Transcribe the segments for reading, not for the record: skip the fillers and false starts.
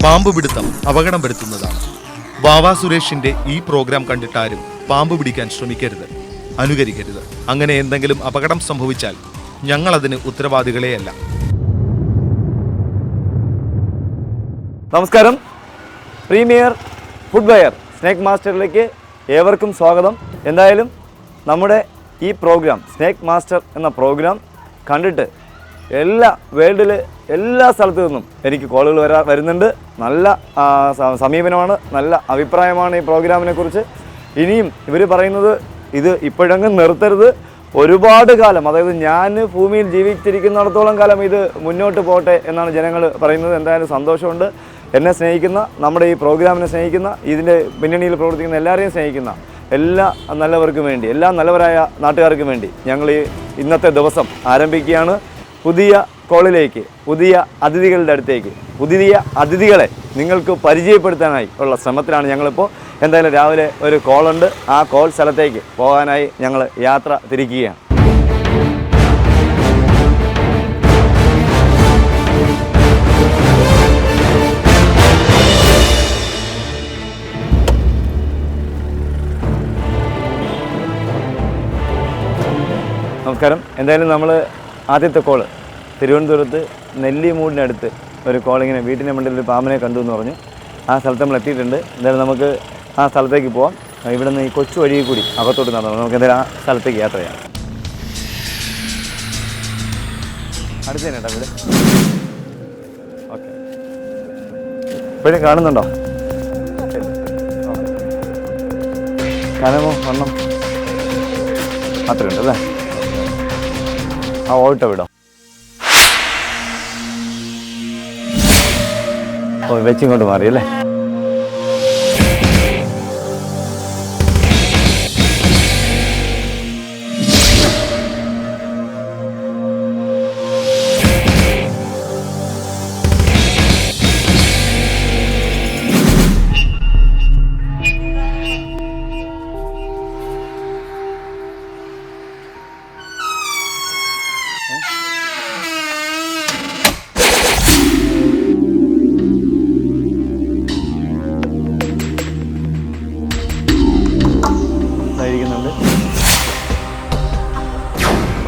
പാമ്പ് പിടുത്തം അപകടം വരുത്തുന്നതാണ്. വാവാ സുരേഷിന്റെ ഈ പ്രോഗ്രാം കണ്ടിട്ടാരും പാമ്പ് പിടിക്കാൻ ശ്രമിക്കരുത്, അനുകരിക്കരുത്. അങ്ങനെ എന്തെങ്കിലും അപകടം സംഭവിച്ചാൽ ഞങ്ങളതിന് ഉത്തരവാദികളെയല്ല. നമസ്കാരം. പ്രീമിയർ ഫുട്വെയർ സ്നേക്ക് മാസ്റ്ററിലേക്ക് ഏവർക്കും സ്വാഗതം. എന്തായാലും നമ്മുടെ ഈ പ്രോഗ്രാം, സ്നേക്ക് മാസ്റ്റർ എന്ന പ്രോഗ്രാം കണ്ടിട്ട് വേൾഡിൽ എല്ലാ സ്ഥലത്തു നിന്നും എനിക്ക് കോളുകൾ വരുന്നുണ്ട്. നല്ല സമീപനമാണ്, നല്ല അഭിപ്രായമാണ് ഈ പ്രോഗ്രാമിനെ കുറിച്ച്. ഇനിയും ഇവർ പറയുന്നത് ഇത് ഇപ്പോഴങ്ങ് നിർത്തരുത്, ഒരുപാട് കാലം, അതായത് ഞാൻ ഭൂമിയിൽ ജീവിച്ചിരിക്കുന്നിടത്തോളം കാലം ഇത് മുന്നോട്ട് പോട്ടെ എന്നാണ് ജനങ്ങൾ പറയുന്നത്. എന്തായാലും സന്തോഷമുണ്ട്. എന്നെ സ്നേഹിക്കുന്ന, നമ്മുടെ ഈ പ്രോഗ്രാമിനെ സ്നേഹിക്കുന്ന, ഇതിൻ്റെ പിന്നണിയിൽ പ്രവർത്തിക്കുന്ന എല്ലാവരെയും സ്നേഹിക്കുന്ന എല്ലാ നല്ലവർക്കും വേണ്ടി, എല്ലാ നല്ലവരായ നാട്ടുകാർക്കും വേണ്ടി ഞങ്ങൾ ഈ ഇന്നത്തെ ദിവസം ആരംഭിക്കുകയാണ്. പുതിയ കോളിലേക്ക്, പുതിയ അതിഥികളുടെ അടുത്തേക്ക്, പുതിയ അതിഥികളെ നിങ്ങൾക്ക് പരിചയപ്പെടുത്താനായി ഉള്ള ശ്രമത്തിലാണ് ഞങ്ങളിപ്പോൾ. എന്തായാലും രാവിലെ ഒരു കോളുണ്ട്, ആ കോൾ സ്ഥലത്തേക്ക് പോകാനായി ഞങ്ങൾ യാത്ര തിരിക്കുകയാണ്. നമസ്കാരം. എന്തായാലും നമ്മൾ ആദ്യത്തെ കോള് തിരുവനന്തപുരത്ത് നെല്ലിമൂടിനടുത്ത് ഒരു കോളിങ്ങനെ വീട്ടിൻ്റെ മുന്നിൽ ഒരു പാമ്പിനെ കണ്ടു എന്ന് പറഞ്ഞു. ആ സ്ഥലത്ത് നമ്മൾ എത്തിയിട്ടുണ്ട്. എന്തായാലും നമുക്ക് ആ സ്ഥലത്തേക്ക് പോവാം. ഇവിടെ നിന്ന് ഈ കൊച്ചു വഴിയിൽ കൂടി അകത്തോട്ട് നടന്നു നമുക്ക് എന്തായാലും ആ സ്ഥലത്തേക്ക് യാത്ര ചെയ്യാം. അടുത്ത് തന്നെ കേട്ടോ വീട്. ഓക്കെ, ഇപ്പോഴും കാണുന്നുണ്ടോ? കനമോ വണ്ണം അത്രയുണ്ട് അല്ലേ? ആ ഓട്ടോ വിടോ. ഓ, വെച്ചിങ്ങോട്ട് മാറി അല്ലേ?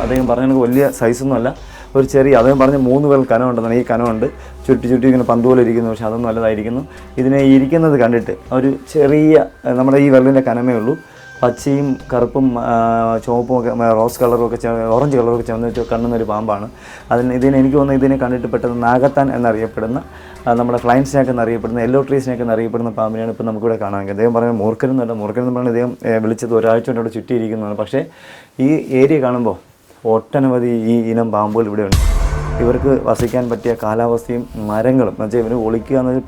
അദ്ദേഹം പറഞ്ഞ വലിയ സൈസൊന്നുമല്ല, ഒരു ചെറിയ, അദ്ദേഹം പറഞ്ഞ 3 പേർ കനമുണ്ടെന്നാണ്. ഈ കനമുണ്ട്, ചുറ്റി ഇങ്ങനെ പന്ത് പോലെ ഇരിക്കുന്നു. പക്ഷെ അതൊന്നും നല്ലതായിരിക്കുന്നു. ഇതിനെ ഇരിക്കുന്നത് കണ്ടിട്ട് ഒരു ചെറിയ, നമ്മുടെ ഈ വെള്ളിൻ്റെ കനമേ ഉള്ളൂ. പച്ചയും കറുപ്പും ചുവപ്പും ഒക്കെ, റോസ് കളറും ഒക്കെ, ഓറഞ്ച് കളറൊക്കെ ചേർന്ന് കണ്ണുന്നൊരു പാമ്പാണ്. ഇതിനെ എനിക്ക് തോന്നുന്നു ഇതിനെ കണ്ടിട്ട് പെട്ടെന്ന് നാഗത്താൻ എന്നറിയപ്പെടുന്ന, നമ്മുടെ ഫ്ലൈൻ സ്നാക്ക് എന്നറിയപ്പെടുന്ന, യെല്ലോ ട്രീ സ്നാക്ക് എന്നറിയപ്പെടുന്ന പാമ്പിനെയാണ് ഇപ്പോൾ നമുക്കിവിടെ കാണാൻ. അദ്ദേഹം പറഞ്ഞാൽ മൂർഖനെന്നല്ല, മൂർഖനെന്ന് പറഞ്ഞാൽ അദ്ദേഹം വിളിച്ചത് ഒരാഴ്ച കൊണ്ട് അവിടെ ചുറ്റിയിരിക്കുന്നതാണ്. പക്ഷേ ഈ ഏരിയ കാണുമ്പോൾ ഒട്ടനവധി ഈ ഇനം പാമ്പുകൾ ഇവിടെയുണ്ട്. ഇവർക്ക് വസിക്കാൻ പറ്റിയ കാലാവസ്ഥയും മരങ്ങളും, എന്നുവെച്ചാൽ ഇവർ ഒളിക്കുക എന്നത്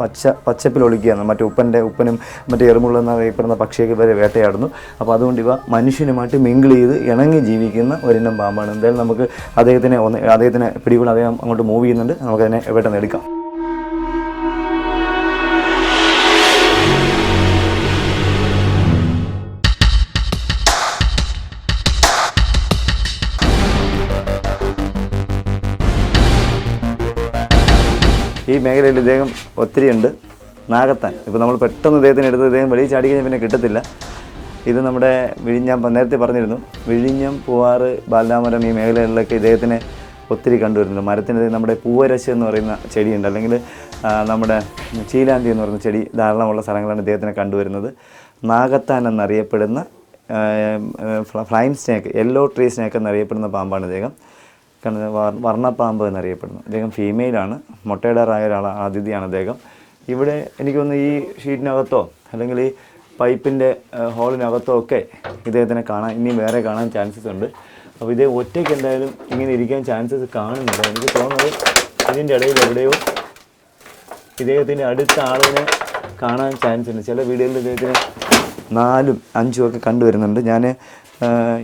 പച്ചപ്പിൽ ഒളിക്കുകയാണ്. ഉപ്പനും മറ്റേ എറുമുള്ള എന്നറിയപ്പെടുന്ന പക്ഷിയൊക്കെ ഇവരെ വേട്ടയാടുന്നു. അപ്പോൾ അതുകൊണ്ട് ഇവ മനുഷ്യനുമായിട്ട് മിങ്കിൾ ചെയ്ത് ഇണങ്ങി ജീവിക്കുന്ന ഒരിനം പാമ്പാണ്. എന്തായാലും നമുക്ക് അദ്ദേഹത്തിനെ പിടികൂടാൻ അദ്ദേഹം അങ്ങോട്ട് മൂവ് ചെയ്യുന്നുണ്ട്. നമുക്കതിനെ പെട്ടെന്ന് എടുക്കാം. ഈ മേഖലയിൽ ഇദ്ദേഹം ഒത്തിരി ഉണ്ട്. നാഗത്താൻ ഇപ്പോൾ നമ്മൾ പെട്ടെന്ന് ഇദ്ദേഹത്തിന് എടുത്ത് ഇദ്ദേഹം വെളിയിൽ ചാടി കഴിഞ്ഞാൽ പിന്നെ കിട്ടത്തില്ല. ഇത് നമ്മുടെ വിഴിഞ്ഞം, നേരത്തെ പറഞ്ഞിരുന്നു, വിഴിഞ്ഞം, പൂവാറ്, ബാലരാമരം ഈ മേഖലകളിലൊക്കെ ഇദ്ദേഹത്തിനെ ഒത്തിരി കണ്ടുവരുന്നുണ്ട്. മരത്തിന് നമ്മുടെ പൂവരശ് എന്ന് പറയുന്ന ചെടിയുണ്ട്, അല്ലെങ്കിൽ നമ്മുടെ ചീലാന്തി എന്ന് പറയുന്ന ചെടി ധാരാളമുള്ള സ്ഥലങ്ങളാണ് ഇദ്ദേഹത്തിനെ കണ്ടുവരുന്നത്. നാഗത്താൻ എന്നറിയപ്പെടുന്ന flying snake, yellow tree snake എന്നറിയപ്പെടുന്ന പാമ്പാണ് ഇദ്ദേഹം. വർണ്ണപ്പാമ്പ് എന്നറിയപ്പെടുന്നു. അദ്ദേഹം ഫീമെയിലാണ്, മുട്ടയിടാറായ അതിഥിയാണ് അദ്ദേഹം. ഇവിടെ എനിക്ക് തോന്നുന്നു ഈ ഷീറ്റിനകത്തോ അല്ലെങ്കിൽ ഈ പൈപ്പിൻ്റെ ഹോളിനകത്തോ ഒക്കെ ഇദ്ദേഹത്തിനെ ഇനിയും വേറെ കാണാൻ ചാൻസസ് ഉണ്ട്. അപ്പോൾ ഇതേ ഒറ്റയ്ക്ക് എന്തായാലും ഇങ്ങനെ ഇരിക്കാൻ ചാൻസസ് കാണുന്നില്ല. എനിക്ക് തോന്നുന്നത് ഇതിൻ്റെ ഇടയിൽ എവിടെയോ ഇദ്ദേഹത്തിൻ്റെ അടുത്ത ആളിനെ കാണാൻ ചാൻസ് ഉണ്ട്. ചില വീടുകളിൽ ഇദ്ദേഹത്തിന് 4ഉം 5ഉം ഒക്കെ കണ്ടുവരുന്നുണ്ട്. ഞാൻ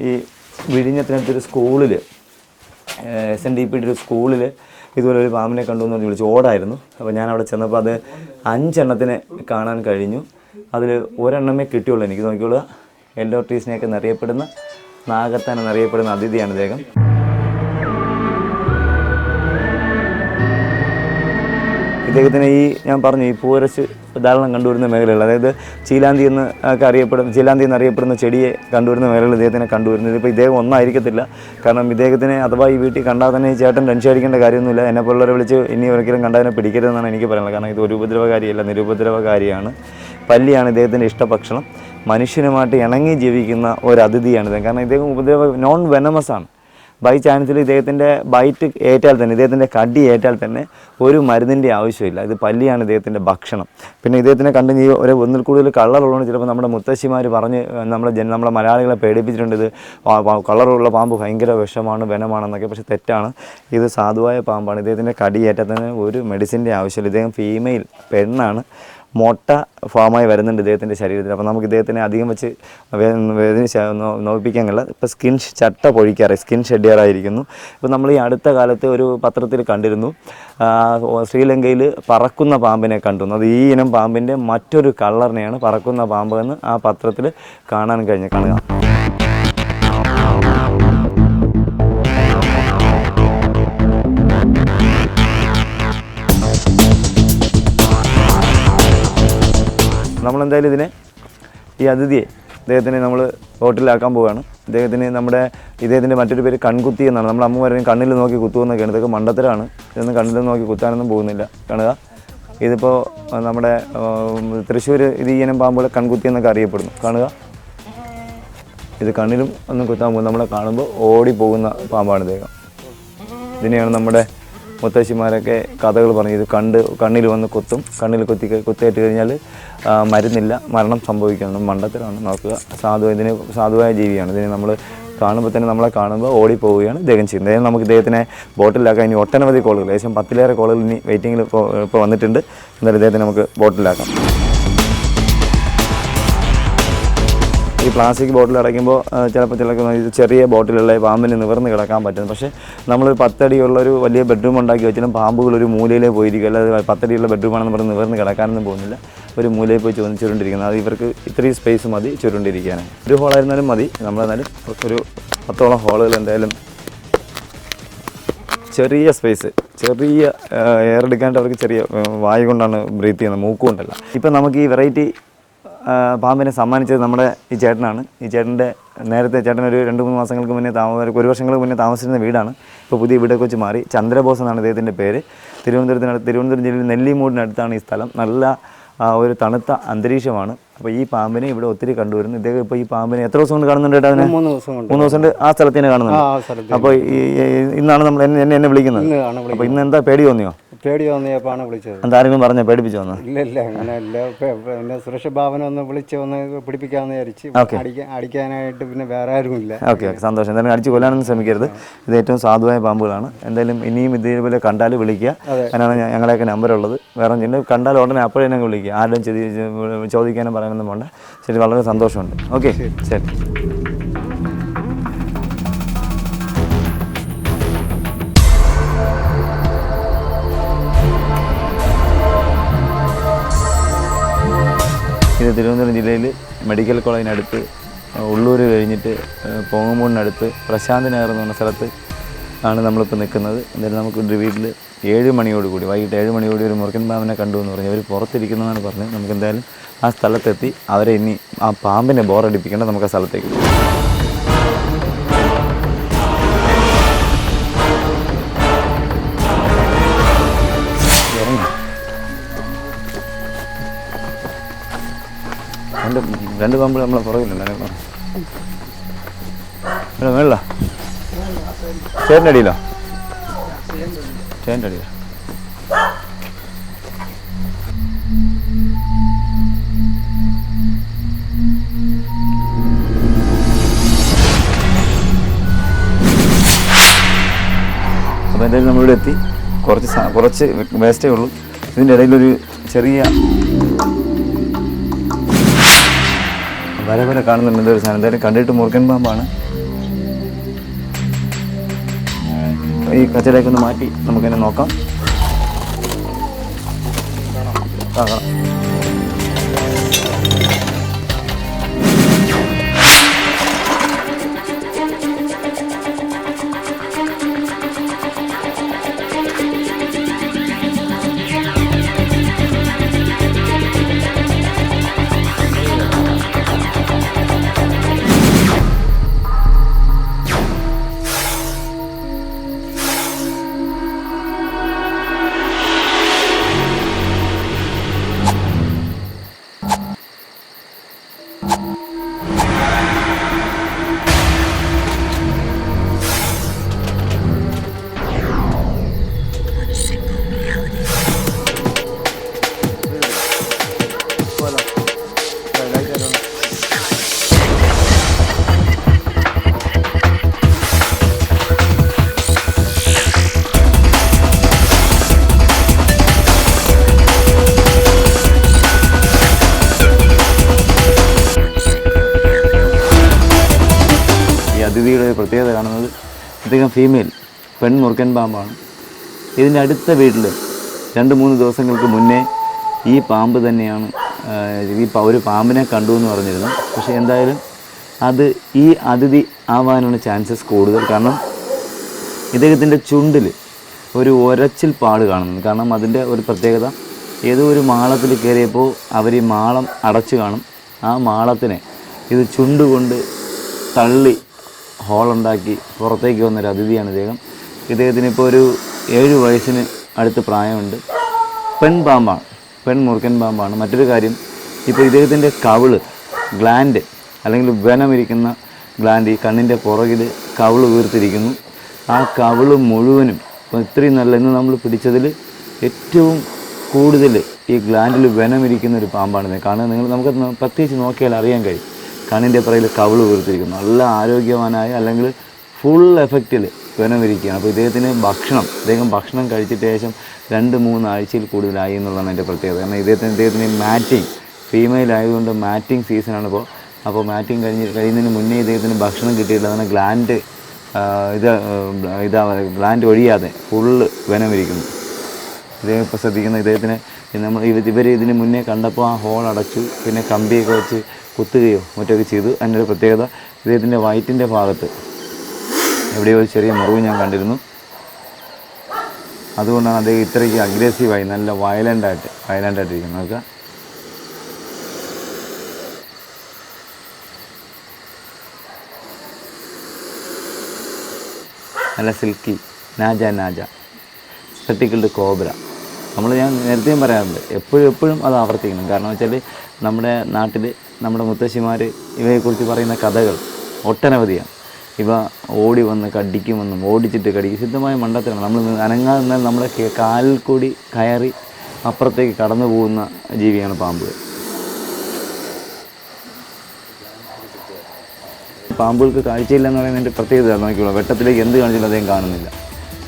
ഈ വിഴിഞ്ഞത്തിനടുത്തൊരു സ്കൂളിൽ, SNDP ഒരു സ്കൂളിൽ ഇതുപോലെ ഒരു പാമ്പിനെ കണ്ടു എന്ന് പറഞ്ഞ് വിളിച്ചു. ഓടായിരുന്നു. അപ്പോൾ ഞാൻ അവിടെ ചെന്നപ്പോൾ അത് 5 എണ്ണത്തിനെ കാണാൻ കഴിഞ്ഞു. അതിൽ ഒരെണ്ണമേ കിട്ടിയുള്ളൂ. എനിക്ക് നോക്കിയുള്ളൂ യെല്ലോ ട്രീ സ്നേക്ക് എന്നറിയപ്പെടുന്ന, നാഗത്താൻ എന്നറിയപ്പെടുന്ന അതിഥിയാണ് ഇദ്ദേഹം. ഇദ്ദേഹത്തിന് ഞാൻ പറഞ്ഞു ഈ പൂവരശ് ധാരാളം കണ്ടുവരുന്ന മേഖലകൾ, അതായത് ചീലാന്തി എന്നറിയപ്പെടുന്ന ചെടിയെ കണ്ടുവരുന്ന മേഖലകൾ ഇദ്ദേഹത്തിനെ കണ്ടുവരുന്നത്. ഇപ്പോൾ ഇദ്ദേഹം ഒന്നായിരിക്കത്തില്ല. കാരണം ഇദ്ദേഹത്തിനെ അഥവാ ഈ വീട്ടിൽ കണ്ടാൽ തന്നെ ഈ ചേട്ടൻ ടെൻഷൻ അടിക്കേണ്ട കാര്യമൊന്നുമില്ല. എന്നെപ്പോലുള്ളവരെ വിളിച്ച് ഇനി ഒരിക്കലും കണ്ടതിനെ പിടിക്കരുതെന്നാണ് എനിക്ക് പറയുന്നത്. കാരണം ഇത് ഒരു ഉപദ്രവകാരിയല്ല, നിരുപദ്രവകാരിയാണ്. പല്ലിയാണ് ഇദ്ദേഹത്തിൻ്റെ ഇഷ്ടഭക്ഷണം. മനുഷ്യനുമായിട്ട് ഇണങ്ങി ജീവിക്കുന്ന ഒരു അതിഥിയാണിത്. കാരണം ഇദ്ദേഹം നോൺ വെനമസ് ആണ്. ബൈ ചാൻസിൽ ഇദ്ദേഹത്തിൻ്റെ ബൈറ്റ് ഏറ്റാൽ തന്നെ, ഇദ്ദേഹത്തിൻ്റെ കടി ഏറ്റാൽ തന്നെ ഒരു മരുന്നിൻ്റെ ആവശ്യമില്ല. ഇത് പല്ലിയാണ് ഇദ്ദേഹത്തിൻ്റെ ഭക്ഷണം. പിന്നെ ഇദ്ദേഹത്തിനെ കണ്ട് ഒന്നിൽ കൂടുതൽ കളറുള്ളതുകൊണ്ട് ചിലപ്പോൾ നമ്മുടെ മുത്തശ്ശിമാർ പറഞ്ഞ് നമ്മളെ മലയാളികളെ പേടിപ്പിച്ചിട്ടുണ്ട്. ഇത് കളറുള്ള പാമ്പ് ഭയങ്കര വിഷമാണ്, വെനമാണെന്നൊക്കെ. പക്ഷേ തെറ്റാണ്. ഇത് സാധുവായ പാമ്പാണ്. ഇദ്ദേഹത്തിൻ്റെ കടി ഏറ്റാൽ തന്നെ ഒരു മെഡിസിൻ്റെ ആവശ്യമില്ല. ഇദ്ദേഹം ഫീമെയിൽ പെണ്ണാണ്. മൊട്ട ഫോമായി വരുന്നുണ്ട് ഇദ്ദേഹത്തിൻ്റെ ശരീരത്തിൽ. അപ്പോൾ നമുക്ക് ഇദ്ദേഹത്തിനെ അധികം വെച്ച് നോക്കിപ്പിക്കാൻ കഴിയില്ല. ഇപ്പോൾ ചട്ട പൊഴിക്കാറ്, സ്കിൻ ഷെഡ് ചെയ്യാറായിരിക്കുന്നു. ഇപ്പോൾ നമ്മൾ ഈ അടുത്ത കാലത്ത് ഒരു പത്രത്തിൽ കണ്ടിരുന്നു, ശ്രീലങ്കയിൽ പറക്കുന്ന പാമ്പിനെ കണ്ടു. അത് ഈ ഇനം പാമ്പിൻ്റെ മറ്റൊരു കളറിനെയാണ് പറക്കുന്ന പാമ്പ് എന്ന് ആ പത്രത്തിൽ കാണാൻ കാണുക. നമ്മളെന്തായാലും ഈ അതിഥിയെ ഇദ്ദേഹത്തിനെ നമ്മൾ ഹോട്ടലിലാക്കാൻ പോവുകയാണ്. ഇദ്ദേഹത്തിൻ്റെ മറ്റൊരു പേര് കൺകുത്തി എന്നാണ്. നമ്മൾ അമ്മ പറയും കണ്ണിൽ നോക്കി കുത്തുമെന്നൊക്കെയാണ്. ഇതൊക്കെ മണ്ടത്തരമാണ്. ഇതൊന്നും കണ്ണിൽ നോക്കി കുത്താനൊന്നും പോകുന്നില്ല. കാണുക, ഇതിപ്പോൾ നമ്മുടെ തൃശ്ശൂർ ഇത് ഈനം പാമ്പുകളെ കൺകുത്തി എന്നൊക്കെ അറിയപ്പെടുന്നു. കാണുക, ഇത് കണ്ണിലും ഒന്നും കുത്താൻ പോകും. നമ്മളെ കാണുമ്പോൾ ഓടിപ്പോകുന്ന പാമ്പാണ് ഇദ്ദേഹം. ഇതിനെയാണ് നമ്മുടെ മുത്തശ്ശിമാരൊക്കെ കഥകൾ പറഞ്ഞു. ഇത് കണ്ണിൽ വന്ന് കുത്തും, കണ്ണിൽ കുത്തേറ്റ് കഴിഞ്ഞാൽ മരുന്നില്ല, മരണം സംഭവിക്കണം. മണ്ടത്തിലാണ്. നോക്കുക, സാധുവായ ജീവിയാണ്. ഇതിനെ നമ്മൾ കാണുമ്പോൾ തന്നെ നമ്മളെ കാണുമ്പോൾ ഓടിപ്പോവുകയാണ് ഇദ്ദേഹം ചെയ്യുന്നത്. നമുക്ക് ഇദ്ദേഹത്തിനെ ബോട്ടിലാക്കാം. ഇനി ഒട്ടനവധി കോളുകൾ, ഏകദേശം 10-ലേറെ കോളുകൾ ഇനി വെയിറ്റിങ്ങിൽ ഇപ്പോൾ വന്നിട്ടുണ്ട്. എന്തായാലും ഇദ്ദേഹത്തിനെ നമുക്ക് ബോട്ടിലാക്കാം. ഈ പ്ലാസ്റ്റിക് ബോട്ടിൽ അടയ്ക്കുമ്പോൾ ചിലപ്പോൾ ഇത് ചെറിയ ബോട്ടിലുള്ള പാമ്പിന് നിവർന്ന് കിടക്കാൻ പറ്റും. പക്ഷേ നമ്മളൊരു 10 അടിയുള്ളൊരു വലിയ ബെഡ്റൂം ഉണ്ടാക്കി വെച്ചാലും പാമ്പുകൾ ഒരു മൂലയിലേ പോയിരിക്കും. അല്ലാതെ 10 അടിയുള്ള ബെഡ്റൂമാണെന്ന് പറഞ്ഞ് നിവർന്ന് കിടക്കാനൊന്നും പോകുന്നില്ല. ഒരു മൂലയിൽ പോയി ചുരുണ്ടിരിക്കുന്നത്. അത് ഇവർക്ക് ഇത്രയും സ്പേസ് മതി ചുരുണ്ടിരിക്കാനാണ്. ഒരു ഹോളായിരുന്നാലും മതി. നമ്മളെന്നാലും ഒരു 10ഓളം ഹോളുകൾ എന്തായാലും, ചെറിയ സ്പേസ്, ചെറിയ എയർ എടുക്കാനായിട്ട് അവർക്ക് ചെറിയ വായു കൊണ്ടാണ് ബ്രീത്ത് ചെയ്യുന്നത്, മൂക്കുകൊണ്ടല്ല. ഇപ്പം നമുക്ക് ഈ വെറൈറ്റി പാമ്പിനെ സമ്മാനിച്ചത് നമ്മുടെ ഈ ചേട്ടനാണ്. ഈ നേരത്തെ ചേട്ടൻ ഒരു 2-3 മാസങ്ങൾക്ക് മുന്നേ 1 വർഷങ്ങൾക്ക് മുന്നേ താമസിച്ചിരുന്ന വീടാണ്. ഇപ്പോൾ പുതിയ വീടൊക്കെ വെച്ച് മാറി. ചന്ദ്രബോസ് എന്നാണ് ഇദ്ദേഹത്തിൻ്റെ പേര്. തിരുവനന്തപുരം ജില്ലയിൽ നെല്ലിമൂടിനടുത്താണ് ഈ സ്ഥലം. നല്ല ഒരു തണുത്ത അന്തരീക്ഷമാണ്. അപ്പോൾ ഈ പാമ്പിനെ ഇവിടെ ഒത്തിരി കണ്ടുവരുന്നു. ഇദ്ദേഹം ഇപ്പോൾ ഈ പാമ്പിനെ എത്ര ദിവസം കൊണ്ട് കാണുന്നുണ്ട്? 3 ദിവസം കൊണ്ട് ആ സ്ഥലത്ത് തന്നെ കാണുന്നുണ്ട്. അപ്പോൾ ഇന്നാണ് നമ്മൾ എന്നെ വിളിക്കുന്നത്. അപ്പോൾ ഇന്ന് എന്താ പേടി തോന്നിയോ? പേടി തോന്നിയപ്പോഴാണ് വിളിച്ചത്. എന്താരെങ്കിലും പറഞ്ഞാൽ പേടിപ്പിച്ചു വന്നു? ഇല്ല, അങ്ങനെ ഇല്ല. പിന്നെ സുരക്ഷ ഭാവന ഒന്ന് വിളിച്ച് ഒന്ന് പിടിപ്പിക്കാമെന്ന് വിചാരിച്ച്. അടിക്കാനായിട്ട് പിന്നെ വേറെ ആരുമില്ല. ഓക്കെ, സന്തോഷം. എന്തായാലും അടിച്ച് കൊല്ലാനൊന്നും ശ്രമിക്കരുത്. ഇത് ഏറ്റവും സാധുവായ പാമ്പുകളാണ്. എന്തായാലും ഇനിയും ഇതേപോലെ കണ്ടാൽ വിളിക്കുക. അതിനാണ് ഞങ്ങളെയൊക്കെ നമ്പറുള്ളത്. വേറെ കണ്ടാൽ ഉടനെ അപ്പോഴേ ഞങ്ങൾ വിളിക്കുക. ആരുടെയും ചോദിക്കാനും പറയാനൊന്നും വേണ്ട. ശരി, വളരെ സന്തോഷമുണ്ട്. ഓക്കെ, ശരി. ഇത് തിരുവനന്തപുരം ജില്ലയിൽ മെഡിക്കൽ കോളേജിനടുത്ത് ഉള്ളൂർ കഴിഞ്ഞിട്ട് പോങ്ങമൂടിനടുത്ത് പ്രശാന്ത് നഗർ എന്ന് പറഞ്ഞ സ്ഥലത്ത് ആണ് നമ്മളിപ്പോൾ നിൽക്കുന്നത്. എന്തായാലും നമുക്ക് വീട്ടിൽ 7 മണിയോടുകൂടി, വൈകിട്ട് 7 മണിയോടുകൂടി ഒരു മുറുക്കൻ പാമ്പിനെ കണ്ടു എന്ന് പറഞ്ഞു. അവർ പുറത്തിരിക്കുന്നതാണ് പറഞ്ഞത്. നമുക്ക് എന്തായാലും ആ സ്ഥലത്തെത്തി അവരെ ഇനി ആ പാമ്പിനെ ബോറടിപ്പിക്കേണ്ട നമുക്ക് ആ സ്ഥലത്തേക്ക്. രണ്ട് പാമ്പ് നമ്മളെ പുറകിലുണ്ട്. മേളിലോ? ചേട്ടൻ്റെ അടിയിലോ? ചേട്ടൻ്റെ അടിയിലോ? അപ്പോൾ എന്തായാലും നമ്മളിവിടെ എത്തി. കുറച്ച് വേസ്റ്റേ ഉള്ളൂ. ഇതിൻ്റെ ഇടയിലൊരു ചെറിയ വര കാണുന്നുണ്ട്. എന്തൊരു സാധനം എന്തായാലും കണ്ടിട്ട് മുറുക്കൻ പാമ്പാണ്. ഈ കച്ചടയൊക്കെ ഒന്ന് മാറ്റി നമുക്കെന്നെ നോക്കാം. കാണാം. അതിഥിയുടെ ഒരു പ്രത്യേകത കാണുന്നത് ഇദ്ദേഹം ഫീമെയിൽ മുറുക്കൻ പാമ്പാണ്. ഇതിൻ്റെ അടുത്ത വീട്ടിൽ 2-3 ദിവസങ്ങൾക്ക് മുന്നേ ഈ പാമ്പ് തന്നെയാണ് ഒരു പാമ്പിനെ കണ്ടു എന്ന് പറഞ്ഞിരുന്നു. പക്ഷേ എന്തായാലും അത് ഈ അതിഥി ആവാനുള്ള ചാൻസസ് കൂടുതൽ. കാരണം ഇദ്ദേഹത്തിൻ്റെ ചുണ്ടിൽ ഒരു ഒരച്ചിൽ പാട് കാണുന്നുണ്ട്. കാരണം അതിൻ്റെ ഒരു പ്രത്യേകത, ഏതോ ഒരു മാളത്തിൽ കയറിയപ്പോൾ അവർ ഈ മാളം അടച്ചു കാണും. ആ മാളത്തിനെ ഇത് ചുണ്ടുകൊണ്ട് തള്ളി ഹോളുണ്ടാക്കി പുറത്തേക്ക് വന്നൊരു അതിഥിയാണ് ഇദ്ദേഹം. ഇദ്ദേഹത്തിന് ഇപ്പോൾ ഒരു 7 വയസ്സിന് അടുത്ത് പ്രായമുണ്ട്. മുറുക്കൻ പാമ്പാണ്. മറ്റൊരു കാര്യം, ഇപ്പോൾ ഇദ്ദേഹത്തിൻ്റെ കവിള് ഗ്ലാൻഡ് അല്ലെങ്കിൽ വെനമിരിക്കുന്ന ഗ്ലാൻഡ്, ഈ കണ്ണിൻ്റെ പുറകിൽ കവിള് വീർത്തിരിക്കുന്നു. ആ കവിള് മുഴുവനും ഇത്രയും നല്ല, ഇന്ന് നമ്മൾ പിടിച്ചതിൽ ഏറ്റവും കൂടുതൽ ഈ ഗ്ലാൻഡിൽ വെനമിരിക്കുന്ന ഒരു പാമ്പാണ്. കാരണം നമുക്ക് പ്രത്യേകിച്ച് നോക്കിയാൽ അറിയാൻ കഴിയും. കണ്ണിൻ്റെ പുറകിൽ കവിള് വീർത്തിരിക്കുന്നു. നല്ല ആരോഗ്യവാനായ അല്ലെങ്കിൽ ഫുൾ എഫക്റ്റിൽ വെനമിരിക്കുകയാണ്. അപ്പോൾ ഇദ്ദേഹം ഭക്ഷണം കഴിച്ചിട്ട് ശേഷം 2-3 ആഴ്ചയിൽ കൂടുതലായി എന്നുള്ളതാണ് എൻ്റെ പ്രത്യേകത. കാരണം ഇദ്ദേഹത്തിന് മാറ്റിങ് ഫീമെയിൽ ആയതുകൊണ്ട് മാറ്റിങ് സീസണാണ് ഇപ്പോൾ. അപ്പോൾ മാറ്റിങ് കഴിയുന്നതിന് മുന്നേ ഇദ്ദേഹത്തിന് ഭക്ഷണം കിട്ടിയിട്ടില്ല. അതാണ് ഗ്ലാൻഡ് ഒഴിയാതെ ഫുള്ള് വെനമിരിക്കുന്നു. ഇദ്ദേഹം ഇപ്പോൾ ശ്രദ്ധിക്കുന്ന ഇദ്ദേഹത്തിന് ഇവർ ഇതിന് മുന്നേ കണ്ടപ്പോൾ ആ ഹോൾ അടച്ചു, പിന്നെ കമ്പിയൊക്കെ വെച്ച് കുത്തുകയോ മറ്റൊക്കെ ചെയ്തു. അതിൻ്റെ ഒരു പ്രത്യേകത, ഇദ്ദേഹത്തിൻ്റെ വയറ്റിൻ്റെ ഭാഗത്ത് എവിടെയോ ഒരു ചെറിയ മുറിവ് ഞാൻ കണ്ടിരുന്നു. അതുകൊണ്ടാണ് അദ്ദേഹം ഇത്രയ്ക്ക് അഗ്രസീവായി നല്ല വയലൻ്റായിട്ടിരിക്കുന്നത്. നമുക്ക് നല്ല സിൽക്കി നാജ സ്പെക്ടിക്കിൾഡ് കോബ്ര. ഞാൻ നേരത്തെയും പറയാറുണ്ട്, എപ്പോഴും അത് ആവർത്തിക്കണം. കാരണം വെച്ചാൽ നമ്മുടെ നാട്ടിൽ നമ്മുടെ മുത്തശ്ശിമാർ ഇവയെക്കുറിച്ച് പറയുന്ന കഥകൾ ഒട്ടനവധിയാണ്. ഇവ ഓടി വന്ന് കടിക്കുമെന്നും ഓടിച്ചിട്ട് കടിക്കും, സിദ്ധമായ മണ്ടത്തരമാണ്. നമ്മൾ അനങ്ങാതെ നിന്നാൽ നമ്മുടെ കാലിൽ കൂടി കയറി അപ്പുറത്തേക്ക് കടന്നു പോകുന്ന ജീവിയാണ് പാമ്പുകൾ. പാമ്പുകൾക്ക് കാഴ്ചയില്ല എന്ന് പറയുന്നതിൻ്റെ പ്രത്യേകത നോക്കിയുള്ളൂ. വെട്ടത്തിലേക്ക് എന്ത് കാണിച്ചാലും അദ്ദേഹം കാണുന്നില്ല.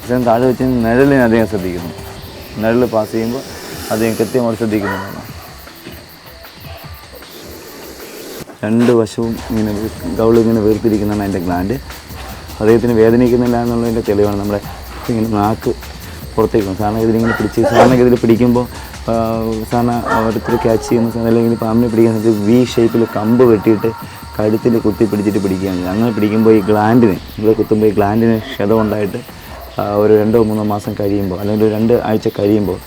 അദ്ദേഹം താഴെ വെച്ച് നിഴലിനെ അദ്ദേഹം ശ്രദ്ധിക്കുന്നു. നിഴൽ പാസ് ചെയ്യുമ്പോൾ അദ്ദേഹം കൃത്യമായി ശ്രദ്ധിക്കുന്നുണ്ടാണ്. 2 വശവും കവിളിങ്ങനെ വീർത്തിരിക്കുന്നതാണ് അതിൻ്റെ ഗ്ലാൻഡ്. അദ്ദേഹത്തിന് വേദനിക്കുന്നില്ല എന്നുള്ളതിൻ്റെ തെളിവാണ് നമ്മുടെ ഇങ്ങനെ നാക്ക് പുറത്തേക്ക്. സാധാരണ ഇതിൽ പിടിക്കുമ്പോൾ ഓരോരുത്തർ ക്യാച്ച് ചെയ്യുന്ന അല്ലെങ്കിൽ പാമ്പിനെ പിടിക്കാൻ V ഷേപ്പിൽ കമ്പ് വെട്ടിയിട്ട് കഴുത്തിൽ കുത്തി പിടിച്ചിട്ട് പിടിക്കുകയാണ്. അങ്ങനെ പിടിക്കുമ്പോൾ ഈ ഗ്ലാൻഡിന് ഇവിടെ കുത്തുമ്പോൾ ഈ ഗ്ലാൻഡിന് ക്ഷതമുണ്ടായിട്ട് ഒരു 2-3 മാസം കഴിയുമ്പോൾ അല്ലെങ്കിൽ ഒരു 2 ആഴ്ച കഴിയുമ്പോൾ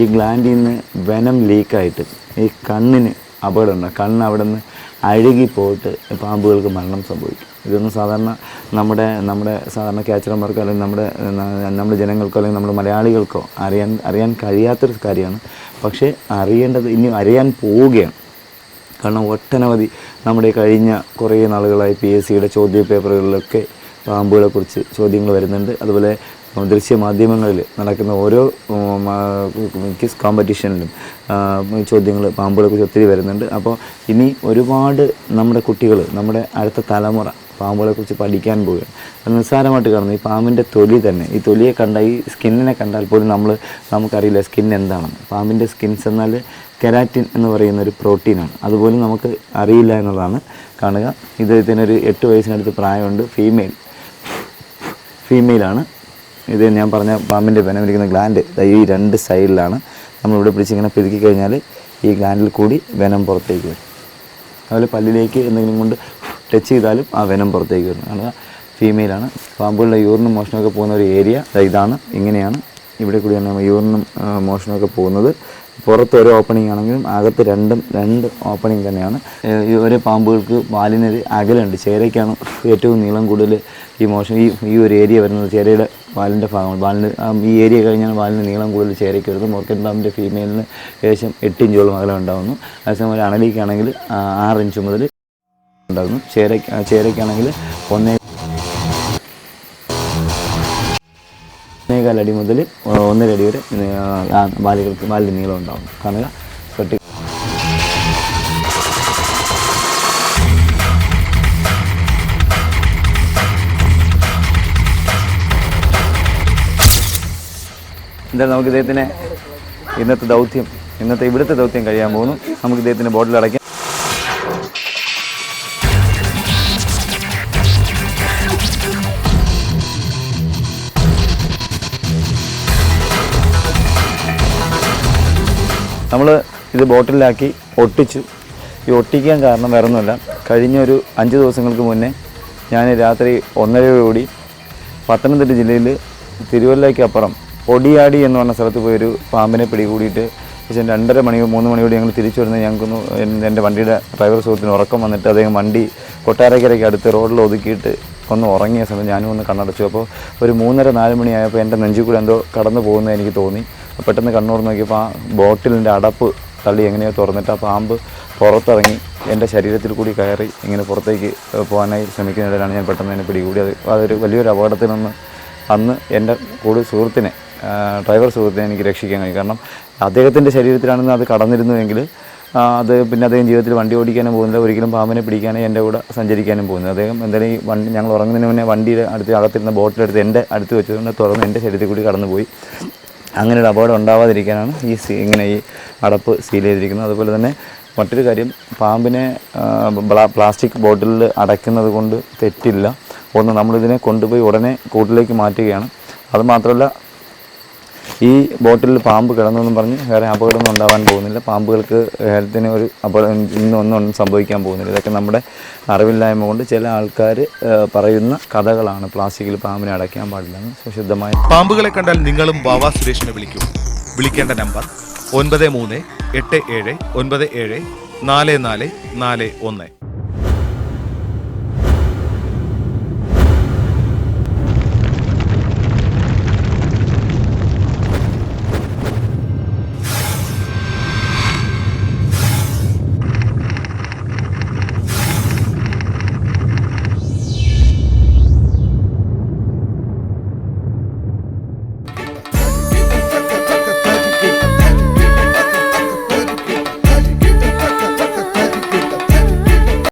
ഈ ഗ്ലാൻഡിൽ നിന്ന് വെനം ലീക്കായിട്ട് ഈ കണ്ണിന് അപകടമുണ്ട്. കണ്ണ് അവിടെ നിന്ന് അഴുകിപ്പോയിട്ട് പാമ്പുകൾക്ക് മരണം സംഭവിക്കും. ഇതൊന്നും സാധാരണ നമ്മുടെ സാധാരണ ക്യാച്ചർമാർക്കോ അല്ലെങ്കിൽ നമ്മുടെ ജനങ്ങൾക്കോ അല്ലെങ്കിൽ നമ്മുടെ മലയാളികൾക്കോ അറിയാൻ കഴിയാത്തൊരു കാര്യമാണ്. പക്ഷേ ഇനി അറിയാൻ പോവുകയാണ്. കാരണം ഒട്ടനവധി നമ്മുടെ കഴിഞ്ഞ കുറേ നാളുകളായി PSCയുടെ ചോദ്യ പേപ്പറുകളിലൊക്കെ പാമ്പുകളെക്കുറിച്ച് ചോദ്യങ്ങൾ വരുന്നുണ്ട്. അതുപോലെ ദൃശ്യമാധ്യമങ്ങളിൽ നടക്കുന്ന ഓരോ ക്വിസ് കോമ്പറ്റീഷനിലും ചോദ്യങ്ങൾ പാമ്പുകളെക്കുറിച്ച് ഒത്തിരി വരുന്നുണ്ട്. അപ്പോൾ ഇനി ഒരുപാട് നമ്മുടെ കുട്ടികൾ, നമ്മുടെ അടുത്ത തലമുറ പാമ്പുകളെക്കുറിച്ച് പഠിക്കാൻ പോവുകയാണ്. അത് നിസ്സാരമായിട്ട് കാണുന്നു. ഈ പാമ്പിൻ്റെ തൊലി തന്നെ, ഈ തൊലിയെ ഈ സ്കിന്നിനെ കണ്ടാൽ പോലും നമുക്കറിയില്ല സ്കിൻ എന്താണെന്ന്. പാമ്പിൻ്റെ സ്കിൻസ് എന്നാൽ കെരാറ്റിൻ എന്ന് പറയുന്ന ഒരു പ്രോട്ടീനാണ്. അതുപോലും നമുക്ക് അറിയില്ല എന്നുള്ളതാണ് കാണുക. ഇതിനൊരു 8 വയസ്സിനടുത്ത് പ്രായമുണ്ട്. ഫീമെയിലാണ്. ഇത് ഞാൻ പറഞ്ഞ പാമ്പിൻ്റെ വെനമിരിക്കുന്ന ഗ്ലാൻഡ് ഈ 2 സൈഡിലാണ്. നമ്മളിവിടെ പിടിച്ചിങ്ങനെ പിതുക്കി കഴിഞ്ഞാൽ ഈ ഗ്ലാൻഡിൽ കൂടി വെനം പുറത്തേക്ക് വരും. അതുപോലെ പല്ലിലേക്ക് എന്തെങ്കിലും കൊണ്ട് ടച്ച് ചെയ്താലും ആ വെനം പുറത്തേക്ക് വരും. കാണുക ഫീമെയിലാണ്. പാമ്പുകളുടെ യൂറിനും മോഷണമൊക്കെ പോകുന്ന ഒരു ഏരിയ ഇതാണ്, ഇങ്ങനെയാണ്. ഇവിടെ കൂടിയാണ് യൂറിനും മോഷണമൊക്കെ പോകുന്നത്. പുറത്ത് ഒരു ഓപ്പണിംഗ് ആണെങ്കിലും അകത്ത് രണ്ട് ഓപ്പണിംഗ് തന്നെയാണ്. ഈ ഓരോ പാമ്പുകൾക്ക് വാലിനൊരു അകലുണ്ട്. ചേരയ്ക്കാണ് ഏറ്റവും നീളം കൂടുതൽ ഈ ഒരു ഏരിയ വരുന്നത്. ചേരയുടെ വാലിൻ്റെ ഭാഗമാണ്. ഈ ഏരിയ കഴിഞ്ഞാൽ വാലിന് നീളം കൂടുതൽ ചേരയ്ക്ക് വരുന്നത്. മുറുക്കൻ പാമ്പിൻ്റെ ഫീമെയിലിന് ഏകദേശം 8 ഇഞ്ചോളം അകലം ഉണ്ടാകുന്നു. അതേസമയം ഒരു അണലിക്കാണെങ്കിൽ 6 ഇഞ്ച് മുതൽ ഉണ്ടാകുന്നു. ചേരയ്ക്കാണെങ്കിൽ 1.25 അടി മുതൽ 1.5 അടി വരെ വാലിന് നീളം ഉണ്ടാകും. കാണുക വെട്ടി. എന്തായാലും നമുക്ക് ഇദ്ദേഹത്തിന് ഇവിടുത്തെ ദൗത്യം കഴിയാൻ പോകുന്നു. നമുക്ക് ഇദ്ദേഹത്തിൻ്റെ ബോട്ടിൽ അടയ്ക്കാം. നമ്മൾ ഇത് ബോട്ടിലാക്കി ഒട്ടിച്ചു. ഈ ഒട്ടിക്കാൻ കാരണം വേറെ ഒന്നുമല്ല, കഴിഞ്ഞൊരു 5 ദിവസങ്ങൾക്ക് മുന്നേ ഞാൻ രാത്രി 1:30 പത്തനംതിട്ട ജില്ലയിൽ തിരുവല്ലയ്ക്ക് അപ്പുറം ഒടിയാടി എന്ന് പറഞ്ഞ സ്ഥലത്ത് പോയൊരു പാമ്പിനെ പിടികൂടിയിട്ട് 2:30 മണി 3 മണിയോടെ ഞങ്ങൾ തിരിച്ചു വരുന്നത് ഞങ്ങൾക്കൊന്ന് എൻ്റെ വണ്ടിയുടെ ഡ്രൈവർ സുഹൃത്തിന് ഉറക്കം വന്നിട്ട് അദ്ദേഹം വണ്ടി കൊട്ടാരക്കരയ്ക്ക് അടുത്ത് റോഡിൽ ഒതുക്കിയിട്ട് ഒന്ന് ഉറങ്ങിയ സമയം ഞാനും ഒന്ന് കണ്ണടച്ചു. അപ്പോൾ ഒരു 3:30-4 മണിയായപ്പോൾ എൻ്റെ നെഞ്ചിൽ കൂടെ എന്തോ കടന്നു പോകുന്നത് എനിക്ക് തോന്നി. പെട്ടെന്ന് കണ്ണോട് നോക്കിയപ്പോൾ ആ ബോട്ടിലിൻ്റെ അടപ്പ് തള്ളി എങ്ങനെയോ തുറന്നിട്ട് ആ പാമ്പ് പുറത്തിറങ്ങി എൻ്റെ ശരീരത്തിൽ കൂടി കയറി ഇങ്ങനെ പുറത്തേക്ക് പോകാനായി ശ്രമിക്കുന്നതിലാണ് ഞാൻ പെട്ടെന്ന് തന്നെ പിടികൂടി. അതൊരു വലിയൊരു അപകടത്തിൽ നിന്ന് അന്ന് എൻ്റെ കൂടെ സുഹൃത്തിനെ, ഡ്രൈവർ സുഹൃത്തിനെ എനിക്ക് രക്ഷിക്കാൻ കഴിയും. കാരണം അദ്ദേഹത്തിൻ്റെ ശരീരത്തിലാണെന്ന് അത് കടന്നിരുന്നുവെങ്കിൽ അത് പിന്നെ അദ്ദേഹം ജീവിതത്തിൽ വണ്ടി ഓടിക്കാനും പോകുന്നില്ല, ഒരിക്കലും പാമ്പിനെ പിടിക്കാനും എൻ്റെ കൂടെ സഞ്ചരിക്കാനും പോകുന്നത്. അദ്ദേഹം എന്തായാലും ഈ വണ്ടി ഞങ്ങൾ ഉറങ്ങുന്നതിന് മുന്നേ വണ്ടിയുടെ അടുത്ത് അകത്തിരുന്ന ബോട്ടിലെടുത്ത് എൻ്റെ അടുത്ത് വെച്ചുകൊണ്ട് തുറന്ന് എൻ്റെ ശരീരത്തിൽ കൂടി കടന്നുപോയി. അങ്ങനെ ഒരു അപകടം ഉണ്ടാവാതിരിക്കാനാണ് ഇങ്ങനെ ഈ അടപ്പ് സീൽ ചെയ്തിരിക്കുന്നത്. അതുപോലെ തന്നെ മറ്റൊരു കാര്യം, പാമ്പിനെ പ്ലാസ്റ്റിക് ബോട്ടിലിൽ അടയ്ക്കുന്നത് കൊണ്ട് തെറ്റില്ല. ഒന്ന്, നമ്മളിതിനെ കൊണ്ടുപോയി ഉടനെ കൂട്ടിലേക്ക് മാറ്റുകയാണ്. അതുമാത്രമല്ല, ഈ ബോട്ടിലിൽ പാമ്പ് കിടന്നെന്നും പറഞ്ഞ് വേറെ അപകടമൊന്നും ഉണ്ടാവാൻ പോകുന്നില്ല. പാമ്പുകൾക്ക് ഹെൽത്തിന് ഒരു അപകടം ഒന്നും സംഭവിക്കാൻ പോകുന്നില്ല. ഇതൊക്കെ നമ്മുടെ അറിവില്ലായ്മ കൊണ്ട് ചില ആൾക്കാർ പറയുന്ന കഥകളാണ്. പ്ലാസ്റ്റിക്കിൽ പാമ്പിനെ അടയ്ക്കാൻ പാടില്ലെന്ന്. സുശുദ്ധമായ പാമ്പുകളെ കണ്ടാൽ നിങ്ങളും വാവാ സുരേഷിനെ വിളിക്കൂ. വിളിക്കേണ്ട നമ്പർ 9387979441.